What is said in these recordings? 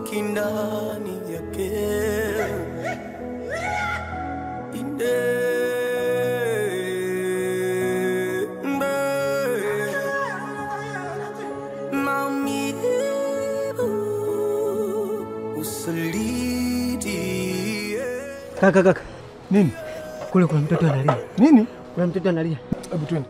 baki ndani yake. Kaka. Nini? Kule kuna mtoto analia. Nini? Kuna mtoto analia. Hebu twende.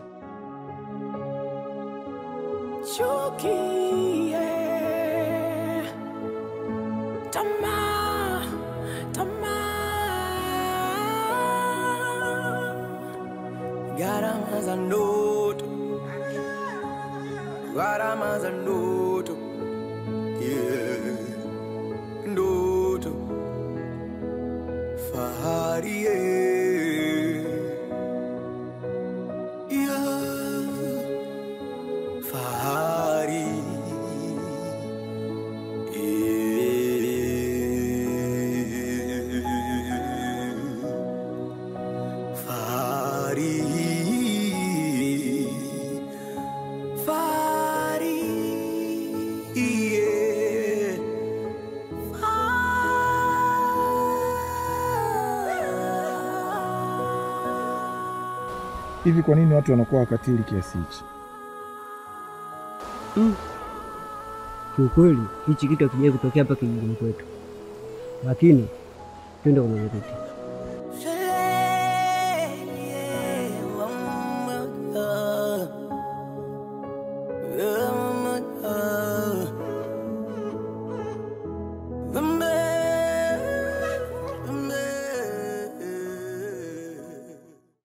Gharama za ndoto, yeah, ndoto, fahari, yeah, fahari, fahari. Hivi kwa nini watu wanakuwa wakatili kiasi hichi? Kiukweli hichi kitu hakija kutokea hapa kijijini kwetu. Lakini twende kwa mwenyekiti.